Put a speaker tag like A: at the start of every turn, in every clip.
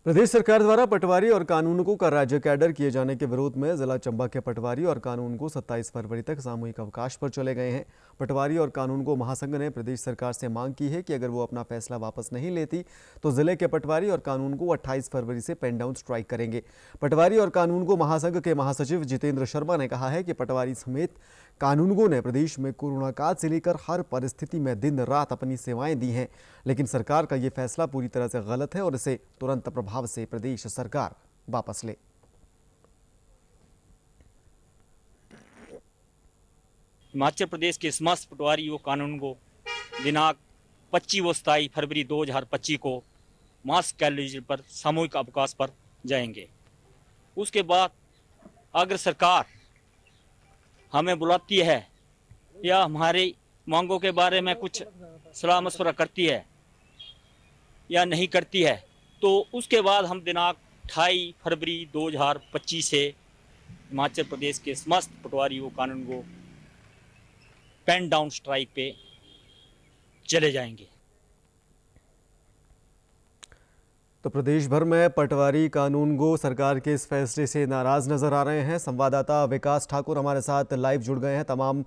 A: प्रदेश सरकार द्वारा पटवारी और कानूनगो का राज्य कैडर किए जाने के विरोध में जिला चंबा के पटवारी और कानूनगो 27 फरवरी तक सामूहिक अवकाश पर चले गए हैं। पटवारी और कानूनगो महासंघ ने प्रदेश सरकार से मांग की है कि अगर वो अपना फैसला वापस नहीं लेती तो जिले के पटवारी और कानूनगो 28 फरवरी से पेन डाउन स्ट्राइक करेंगे। पटवारी और कानूनगो महासंघ के महासचिव जितेंद्र शर्मा ने कहा है कि पटवारी समेत कानूनगो ने प्रदेश में कोरोना काल से लेकर हर परिस्थिति में दिन रात अपनी सेवाएं दी हैं, लेकिन सरकार का ये फैसला पूरी तरह से गलत है और इसे तुरंत प्रभाव से प्रदेश सरकार वापस ले।
B: हिमाचल प्रदेश के समस्त पटवारी व कानूनगो दिनांक 25 व 27 फरवरी 2025 को मास कैलेंडर पर सामूहिक अवकाश पर जाएंगे। उसके बाद अगर सरकार हमें बुलाती है या हमारी मांगों के बारे में कुछ सलाह मशवरा करती है या नहीं करती है तो उसके बाद हम दिनांक 28 फरवरी 2025 से हिमाचल प्रदेश के समस्त पटवारी व कानूनगो पेन डाउन स्ट्राइक पे चले जाएंगे।
A: तो प्रदेश भर में पटवारी कानूनगो सरकार के इस फैसले से नाराज नजर आ रहे हैं। संवाददाता विकास ठाकुर हमारे साथ लाइव जुड़ गए हैं तमाम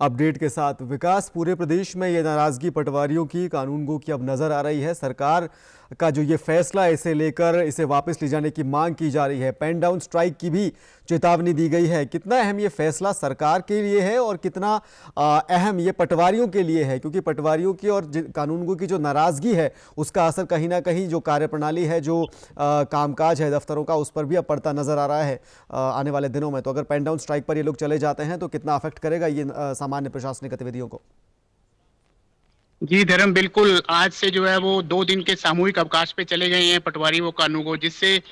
A: अपडेट के साथ। विकास, पूरे प्रदेश में ये नाराजगी पटवारियों की, कानूनगो की अब नजर आ रही है। सरकार का जो ये फैसला है इसे लेकर इसे वापस ले जाने की मांग की जा रही है, पेन डाउन स्ट्राइक की भी चेतावनी दी गई है। कितना अहम ये फैसला सरकार के लिए है और कितना अहम ये पटवारियों के लिए है, क्योंकि पटवारियों की और कानूनगो की जो नाराजगी है उसका असर कहीं ना कहीं जो कार्यप्रणाली है, जो कामकाज है दफ्तरों का, उस पर भी अब पड़ता नजर आ रहा है आने वाले दिनों में। तो अगर पेन डाउन स्ट्राइक पर ये लोग चले जाते हैं तो कितना अफेक्ट करेगा ये सामान्य प्रशासनिक गतिविधियों को?
C: जी धर्म, बिल्कुल। आज से जो है वो 2 दिन के सामूहिक अवकाश पे चले गए हैं पटवारी वो कानूनगो, जिससे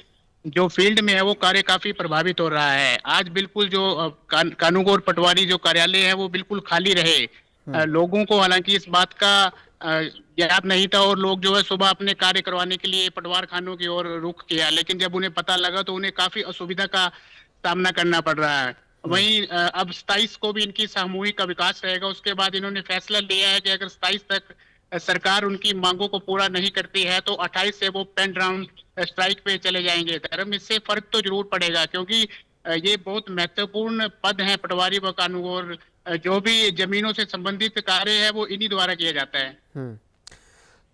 C: जो फील्ड में है वो कार्य काफी प्रभावित हो रहा है। आज बिल्कुल जो कानूनगो और पटवारी जो कार्यालय है वो बिल्कुल खाली रहे। लोगों को हालांकि इस बात का ज्ञात नहीं था और लोग जो है सुबह अपने कार्य करवाने के लिए पटवार खानों की ओर रुख किया, लेकिन जब उन्हें पता लगा तो उन्हें काफी असुविधा का सामना करना पड़ रहा है। वहीं अब 27 को भी इनकी सामूहिक अवकाश रहेगा। उसके बाद इन्होंने फैसला लिया है कि अगर 27 तक सरकार उनकी मांगों को पूरा नहीं करती है तो 28 से वो पेन डाउन स्ट्राइक पे चले जाएंगे। धर्म, इससे फर्क तो जरूर पड़ेगा क्योंकि ये बहुत महत्वपूर्ण पद हैं पटवारी व कानूनगो और जो भी जमीनों से संबंधित कार्य है वो इन्हीं द्वारा किया जाता है।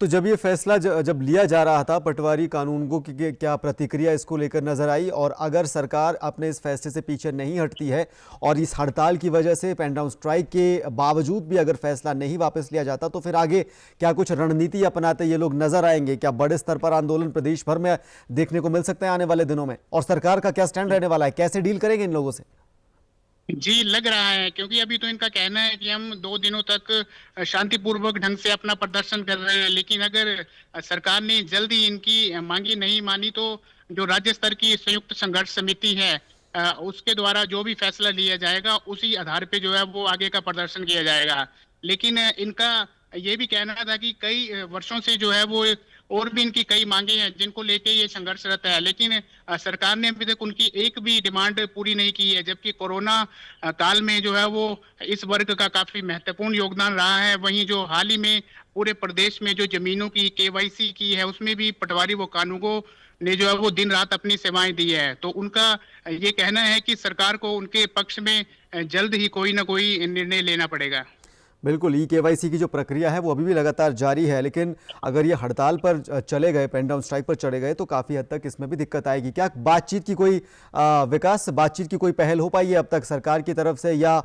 A: तो जब ये फैसला जब लिया जा रहा था, पटवारी कानूनगो की क्या प्रतिक्रिया इसको लेकर नजर आई? और अगर सरकार अपने इस फैसले से पीछे नहीं हटती है और इस हड़ताल की वजह से पेन डाउन स्ट्राइक के बावजूद भी अगर फैसला नहीं वापस लिया जाता तो फिर आगे क्या कुछ रणनीति अपनाते ये लोग नजर आएंगे? क्या बड़े स्तर पर आंदोलन प्रदेश भर में देखने को मिल सकते हैं आने वाले दिनों में? और सरकार का क्या स्टैंड रहने वाला है, कैसे डील करेंगे इन लोगों से?
C: जी, लग रहा है क्योंकि अभी तो इनका कहना है कि हम 2 दिनों तक शांतिपूर्वक ढंग से अपना प्रदर्शन कर रहे हैं, लेकिन अगर सरकार ने जल्दी इनकी मांगी नहीं मानी तो जो राज्य स्तर की संयुक्त संघर्ष समिति है उसके द्वारा जो भी फैसला लिया जाएगा उसी आधार पे जो है वो आगे का प्रदर्शन किया जाएगा। लेकिन इनका ये भी कहना था कि कई वर्षों से जो है वो और भी इनकी कई मांगे हैं जिनको लेके ये संघर्षरत है, लेकिन सरकार ने अभी तक उनकी एक भी डिमांड पूरी नहीं की है। जबकि कोरोना काल में जो है वो इस वर्ग का काफी महत्वपूर्ण योगदान रहा है। वहीं जो हाल ही में पूरे प्रदेश में जो जमीनों की केवाईसी की है उसमें भी पटवारी व कानूनगो ने जो है वो दिन रात अपनी सेवाएं दी है। तो उनका ये कहना है कि सरकार को उनके पक्ष में जल्द ही कोई ना कोई निर्णय लेना पड़ेगा।
A: बिल्कुल, ई-केवाईसी की जो प्रक्रिया है वो अभी भी लगातार जारी है, लेकिन अगर ये हड़ताल पर चले गए, पेन डाउन स्ट्राइक पर चले गए तो काफ़ी हद तक इसमें भी दिक्कत आएगी। क्या बातचीत की कोई बातचीत की कोई पहल हो पाई है अब तक सरकार की तरफ से, या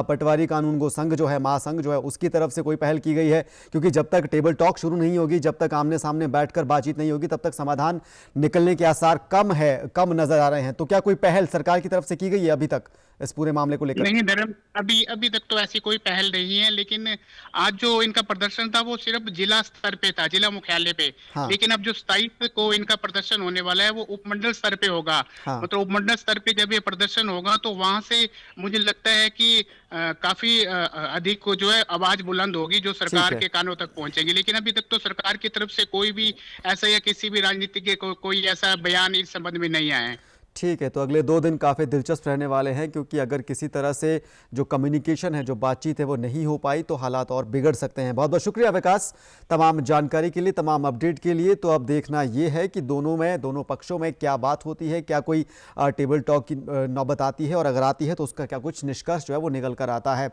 A: पटवारी कानूनगो संघ जो है, महासंघ जो है, उसकी तरफ से कोई पहल की गई है? क्योंकि जब तक टेबल टॉक शुरू नहीं होगी, जब तक आमने सामने बैठकर बातचीत नहीं होगी, तब तक समाधान निकलने के आसार कम नजर आ रहे हैं। तो क्या कोई पहल सरकार की तरफ से की गई है अभी तक इस पूरे मामले को लेकर?
C: नहीं धर्म, अभी तक तो ऐसी कोई पहल नहीं है, लेकिन आज जो इनका प्रदर्शन था वो सिर्फ जिला स्तर पे था, जिला मुख्यालय पे।
A: हाँ।
C: लेकिन अब जो 27 को इनका प्रदर्शन होने वाला है वो उपमंडल स्तर पे होगा।
A: हाँ।
C: मतलब उपमंडल स्तर पे जब ये प्रदर्शन होगा तो वहां से मुझे लगता है कि काफी अधिक जो है आवाज बुलंद होगी जो सरकार के कानों तक पहुंचेगी। लेकिन अभी तक तो सरकार की तरफ से कोई भी ऐसा या किसी भी राजनीतिज्ञ को कोई ऐसा बयान इस संबंध में नहीं आया है।
A: ठीक है, तो अगले 2 दिन काफ़ी दिलचस्प रहने वाले हैं, क्योंकि अगर किसी तरह से जो कम्युनिकेशन है, जो बातचीत है, वो नहीं हो पाई तो हालात और बिगड़ सकते हैं। बहुत बहुत शुक्रिया विकास, तमाम जानकारी के लिए, तमाम अपडेट के लिए। तो अब देखना ये है कि दोनों पक्षों में क्या बात होती है, क्या कोई टेबल टॉक की नौबत आती है, और अगर आती है तो उसका क्या कुछ निष्कर्ष जो है वो निकल कर आता है।